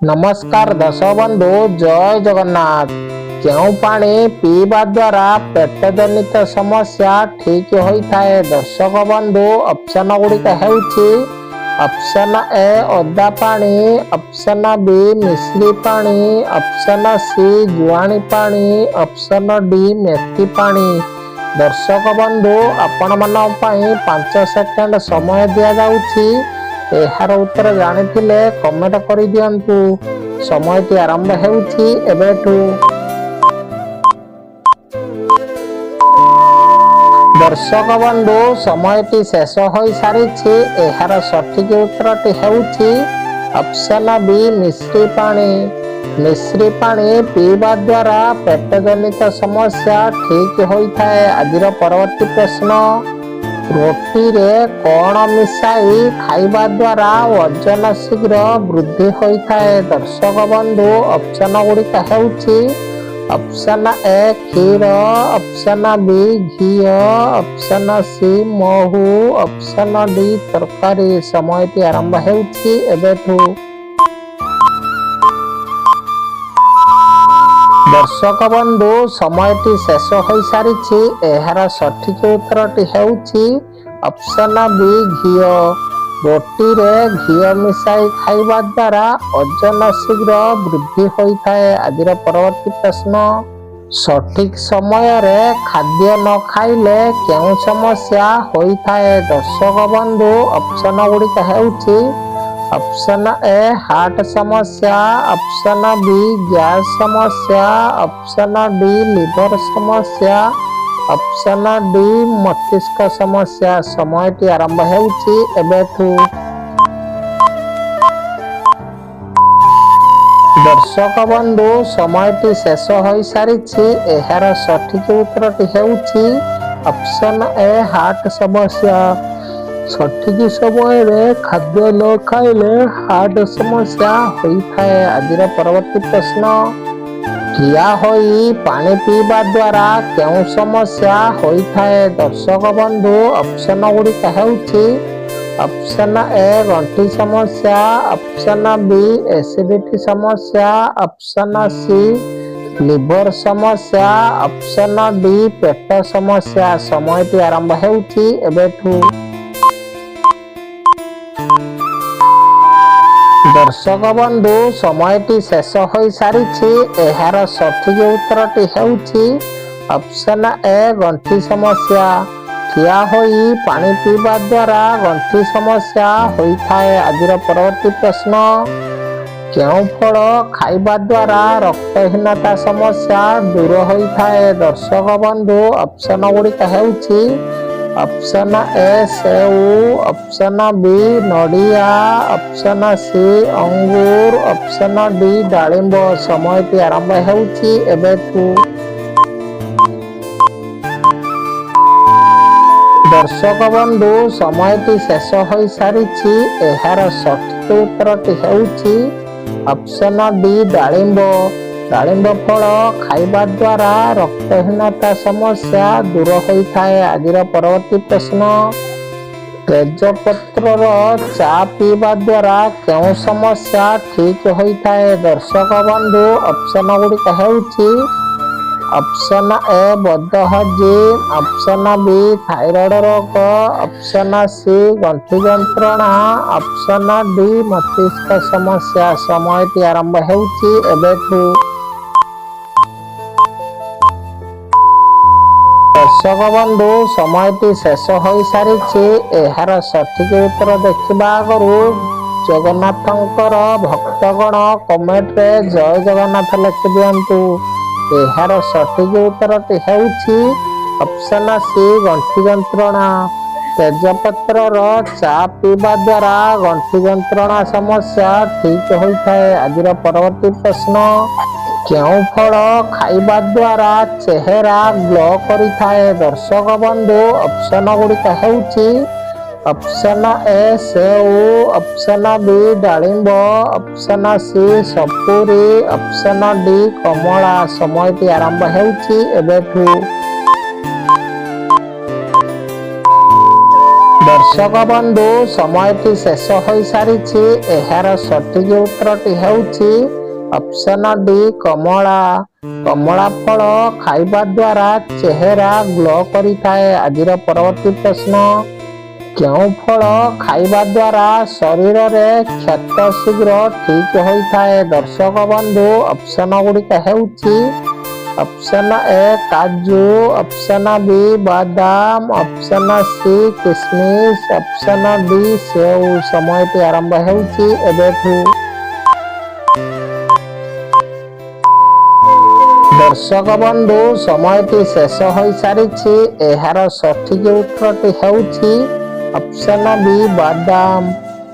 नमस्कार दर्शक बंधु, जय जगन्नाथ। केउं पानी पीवा द्वारा पेट जनित समस्या ठीक होता है दर्शक बंधु ऑप्शन गुड़िक हेउछि ऑप्शन ए ओदा पानी, ऑप्शन बी मिश्री पानी, ऑप्शन सी जुआनी पानी, ऑप्शन डी मेथी पानी। दर्शक बंधु आपण मान 5 सेकेंड समय दिया जाउछि। एहार उत्तर जानिथिले कमेंट करि दियंतु। समयटी आरंभ हेउछि एबेठु। दर्शक बंधु समयटी शेष होई सारिछि। एहार सठिक उत्तरटी हेउछि ऑप्शन बी मिश्री पानी। मिश्री पानी पीवा द्वारा पेट जनित समस्या ठीक होता है। आजिर परवर्ती प्रश्न, रोटी रे कौन मिसाई खाइबा द्वारा वजन शीघ्र वृद्धि होता है दर्शक बंधु ऑप्शन गुड़िक हेउछि ऑप्शन ए क्षीर, ऑप्शन बी घी, ऑप्शन सी महू, ऑप्शन डी तरकारी। समयटी आरंभ हेउछि एबेठु। दर्शक बंधु समयटी शेष होई सारिछि। एहार सठिक उत्तरटी हेउछि ऑप्शन बी घी। रोटी रे घी मिसाई खाइबा द्वारा वजन शीघ्र वृद्धि होता है। आजिर परवर्ती प्रश्न, सठिक समय रे खाद्य न खाइले केउं समस्या होता है दर्शक बंधु ऑप्शन गुड़िक हेउछि ऑप्शन ए हार्ट समस्या, ऑप्शन बी गैस समस्या, ऑप्शन डी लिवर समस्या, ऑप्शन डी मस्तिष्क समस्या। समयटी आरंभ हेउछि एबेठु। दर्शक बंधु समयटी शेष होई सारिछि। एहार सठिक उत्तरटी हेउछि ऑप्शन ए हार्ट समस्या। सठिक समय रे खाद्य न खाइले हार्ट समस्या होता है। आजिर परवर्ती प्रश्न, ठिया होई पानी पीवा द्वारा केउं समस्या होता है दर्शक बंधु ऑप्शन गुड़िक हेउछि ऑप्शन ए गंठी समस्या, ऑप्शन बी एसिडिटी समस्या, ऑप्शन सी लिवर समस्या, ऑप्शन डी पेट समस्या। समयटी आरंभ हेउछि एबेठु। दर्शक बंधु समयटी शेष होई सारिछि। एहार सठिक उत्तरटी हेउछि ऑप्शन ए गंठी समस्या। ठिया होई पानी पीवा द्वारा गंठी समस्या होता है। आजिर परवर्ती प्रश्न, केउं फल खाइबा द्वारा रक्तहीनता समस्या दूर होता है दर्शक बंधु ऑप्शन गुड़िक हेउछि ऑप्शन ए सेऊ, ऑप्शन बी नड़िया, ऑप्शन सी अंगूर, ऑप्शन डी डालिंब। समयटी आरंभ हेउछि एबेठु। दर्शक बंधु समयटी शेष होई सारिछि। एहार सठिक उत्तरटी हेउछि ऑप्शन डी डालिंब। डालिंब फल खाइबा द्वारा रक्तहीनता समस्या दूर होता है। आजिर परवर्ती प्रश्न, तेजपत्र चा पीवा द्वारा केउं समस्या ठीक होता है दर्शक बंधु ऑप्शन गुड़िक हेउछि ऑप्शन ए बदहजम, ऑप्शन बी थायराइड रोग, ऑप्शन सी गंठी जंत्रणा, ऑप्शन डी मस्तिष्क समस्या। समयटी आरंभ हेउछि एबेठु। दर्शक बंधु समयटी शेष होई सारिछि। एहार सठिक उत्तर देखिबा आगरु जगन्नाथंकर भक्तगण कमेंट रे जय जगन्नाथ लिखि दियंतु। एहार सठिक उत्तरटी हेउछि ऑप्शन सी गंठी जंत्रणा। तेजपत्र चा पीवा द्वारा गंठी जंत्रणा समस्या ठीक होता है। आजिर परवर्ती प्रश्न, केउं फल खाइबा द्वारा चेहरा ग्लो करिता है दर्शक बंधु ऑप्शन गुड़िक हेउछि ऑप्शन ए सेऊ, ऑप्शन बी डालिंब, ऑप्शन सी सपुरी, ऑप्शन डी कमला। समयटी आरंभ हेउछि एबेठु। ଦର୍ଶକ ବନ୍ଧୁ ସମୟଟି ଶେଷ ହୋଇସାରିଛି। ଏହାର ସଠିକ ଉତ୍ତରଟି ହେଉଛି ଅପସନ ଡି କମଳା। କମଳା ଫଳ ଖାଇବା ଦ୍ୱାରା ଚେହେରା ଗ୍ଲୋ କରିଥାଏ। ଆଜିର ପରବର୍ତ୍ତୀ ପ୍ରଶ୍ନ, କେଉଁ ଫଳ ଖାଇବା ଦ୍ୱାରା ଶରୀରରେ କ୍ଷତ ଶୀଘ୍ର ଠିକ୍ ହୋଇଥାଏ? ଦର୍ଶକ ବନ୍ଧୁ ଅପସନ ଗୁଡ଼ିକ ହେଉଛି ଅପସନ ଏ କାଜୁ, ଅପସନ ବି ବାଦାମ, ଅପସନ ସି କିସମିସ, ଅପସନ ଡି ସେଉ। ସମୟଟି ଆରମ୍ଭ ହେଉଛି ଏବେଠୁ। ଦର୍ଶକ ବନ୍ଧୁ ସମୟଟି ଶେଷ ହୋଇସାରିଛି। ଏହାର ସଠିକ ଉତ୍ତରଟି ହେଉଛି ଅପସନ ବି ବାଦାମ।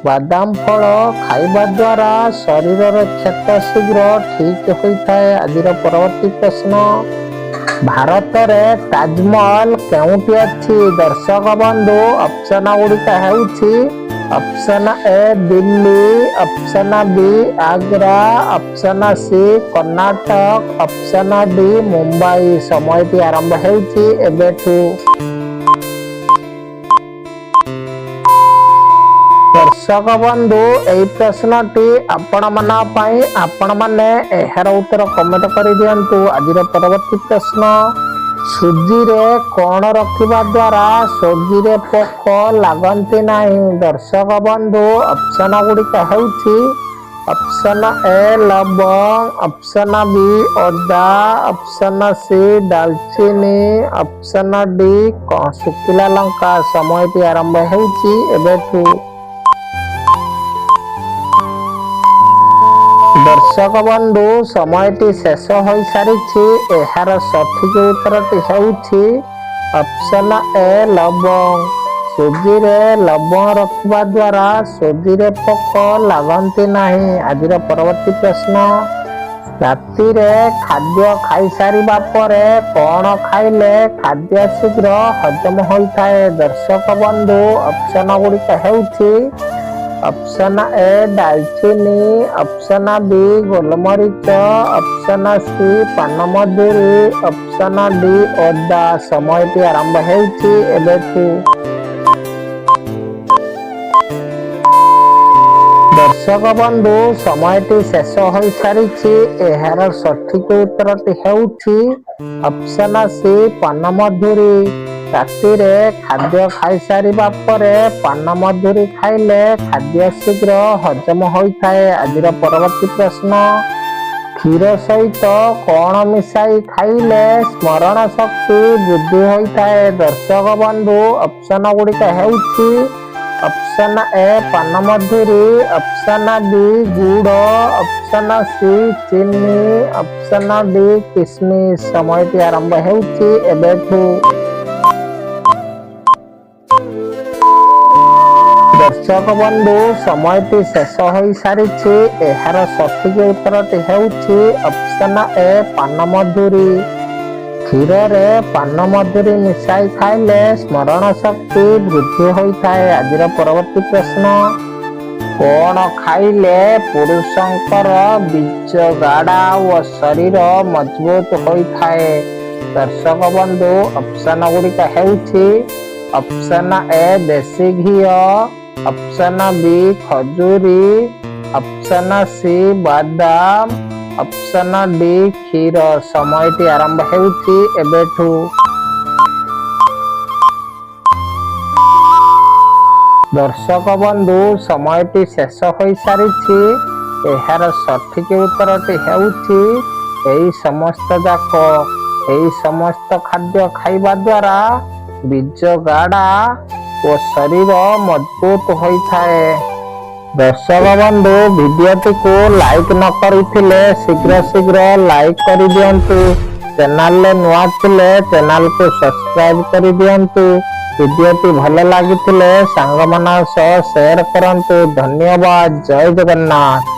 ବାଦାମ ଫଳ ଖାଇବା ଦ୍ୱାରା ଶରୀରର କ୍ଷତ ଶୀଘ୍ର ଠିକ୍ ହୋଇଥାଏ। ଆଜିର ପରବର୍ତ୍ତୀ ପ୍ରଶ୍ନ, ଭାରତରେ ତାଜମହଲ କେଉଁଠି ଅଛି? ଦର୍ଶକ ବନ୍ଧୁ ଅପସନ ଗୁଡ଼ିକ ହେଉଛି option A Delhi, option B Agra, option C Karnataka, option D Mumbai. ସମୟଟି ଆରମ୍ଭ ହେଉଛି ଏବେଠୁ। ଦର୍ଶକ ବନ୍ଧୁ ଏହି ପ୍ରଶ୍ନଟି ଆପଣମାନଙ୍କ ପାଇଁ। ଆପଣମାନେ ଏହାର ଉତ୍ତର କମେଣ୍ଟ କରିଦିଅନ୍ତୁ। ଆଜିର ପରବର୍ତ୍ତୀ ପ୍ରଶ୍ନ, ସୁଜିରେ କ'ଣ ରଖିବା ଦ୍ୱାରା ସୁଜିରେ ପୋକ ଲାଗନ୍ତି ନାହିଁ? ଦର୍ଶକ ବନ୍ଧୁ ଅପସନ ଗୁଡ଼ିକ ହେଉଛି ଅପସନ ଏ ଲବଙ୍ଗ, ଅପସନ ବି ଅଦା, ଅପସନ ସି ଡାଲଚିନି, ଅପସନ ଡି ଶୁଖିଲା ଲଙ୍କା। ସମୟଟି ଆରମ୍ଭ ହେଉଛି ଏବେଠୁ। ଦର୍ଶକ ବନ୍ଧୁ ସମୟଟି ଶେଷ ହୋଇସାରିଛି। ଏହାର ସଠିକ ଉତ୍ତରଟି ହେଉଛି ଅପସନ ଏ ଲବଙ୍ଗ। ସୁଜିରେ ଲବଙ୍ଗ ରଖିବା ଦ୍ୱାରା ସୁଜିରେ ପୋକ ଲାଗନ୍ତି ନାହିଁ। ଆଜିର ପରବର୍ତ୍ତୀ ପ୍ରଶ୍ନ, ରାତିରେ ଖାଦ୍ୟ ଖାଇସାରିବା ପରେ କ'ଣ ଖାଇଲେ ଖାଦ୍ୟ ଶୀଘ୍ର ହଜମ ହୋଇଥାଏ? ଦର୍ଶକ ବନ୍ଧୁ ଅପସନ ଗୁଡ଼ିକ ହେଉଛି ଅପସନ ଏ ଡାଲଚିନି, ଅପସନ ବି ଗୋଲମରିଚ, ଅପସନ ସି ପାନମଧୁରୀ, ଅପସନ ଡି ଅଦା। ସମୟଟି ଆରମ୍ଭ ହେଉଛି ଏବେଠୁ। ଦର୍ଶକ ବନ୍ଧୁ ସମୟଟି ଶେଷ ହୋଇସାରିଛି। ଏହାର ସଠିକ ଉତ୍ତରଟି ହେଉଛି ଅପସନ ସି ପାନମଧୁରୀ। ରାତିରେ ଖାଦ୍ୟ ଖାଇସାରିବା ପରେ ପାନମଧୁରୀ ଖାଇଲେ ଖାଦ୍ୟ ଶୀଘ୍ର ହଜମ ହୋଇଥାଏ। ଆଜିର ପରବର୍ତ୍ତୀ ପ୍ରଶ୍ନ, କ୍ଷୀର ସହିତ କ'ଣ ମିଶାଇ ଖାଇଲେ ସ୍ମରଣ ଶକ୍ତି ବୃଦ୍ଧି ହୋଇଥାଏ? ଦର୍ଶକ ବନ୍ଧୁ ଅପସନ ଗୁଡ଼ିକ ହେଉଛି ଅପସନ ଏ ପାନମଧୁରୀ, ଅପସନ ବି ଗୁଡ଼, ଅପସନ ସି ଚିନି, ଅପସନ ଡି କିସମିସ। ସମୟଟି ଆରମ୍ଭ ହେଉଛି ଏବେଠୁ। ଦର୍ଶକ ବନ୍ଧୁ ସମୟଟି ଶେଷ ହୋଇସାରିଛି। ଏହାର ସଠିକ ଉତ୍ତରଟି ହେଉଛି ଅପସନ ଏ ପାନମଧୁରୀ। କ୍ଷୀରରେ ପାନମଧୁରୀ ମିଶାଇ ଖାଇଲେ ସ୍ମରଣ ଶକ୍ତି ବୃଦ୍ଧି ହୋଇଥାଏ। ଆଜିର ପରବର୍ତ୍ତୀ ପ୍ରଶ୍ନ, କ'ଣ ଖାଇଲେ ପୁରୁଷଙ୍କର ବୀଜ ଗାଢ଼ା ଓ ଶରୀର ମଜବୁତ ହୋଇଥାଏ? ଦର୍ଶକ ବନ୍ଧୁ ଅପସନ ଗୁଡ଼ିକ ହେଉଛି ଅପସନ ଏ ଦେଶୀ ଘିଅ, ଅପସନ ବି ଖଜୁରୀ, ଅପସନ ସି ବାଦାମ, ଅପସନ ଡି କ୍ଷୀର। ସମୟଟି ଆରମ୍ଭ ହେଉଛି ଏବେଠୁ। ଦର୍ଶକ ବନ୍ଧୁ ସମୟଟି ଶେଷ ହୋଇସାରିଛି। ଏହାର ସଠିକ ଉତ୍ତରଟି ହେଉଛି ଏହି ସମସ୍ତ ଯାକ। ଏହି ସମସ୍ତ ଖାଦ୍ୟ ଖାଇବା ଦ୍ୱାରା ବୀଜ ଗାଢ଼ା ଓ ଶରୀର ମଜବୁତ ହୋଇଥାଏ। ଦର୍ଶକ ବନ୍ଧୁ ଭିଡ଼ିଓଟିକୁ ଲାଇକ୍ ନ କରିଥିଲେ ଶୀଘ୍ର ଲାଇକ୍ କରିଦିଅନ୍ତୁ। ଚ୍ୟାନେଲରେ ନୂଆ ଥିଲେ ଚ୍ୟାନେଲକୁ ସବସ୍କ୍ରାଇବ କରିଦିଅନ୍ତୁ। ଭିଡ଼ିଓଟି ଭଲ ଲାଗିଥିଲେ ସାଙ୍ଗମାନଙ୍କ ସହ ସେୟାର କରନ୍ତୁ। ଧନ୍ୟବାଦ। ଜୟ ଜଗନ୍ନାଥ।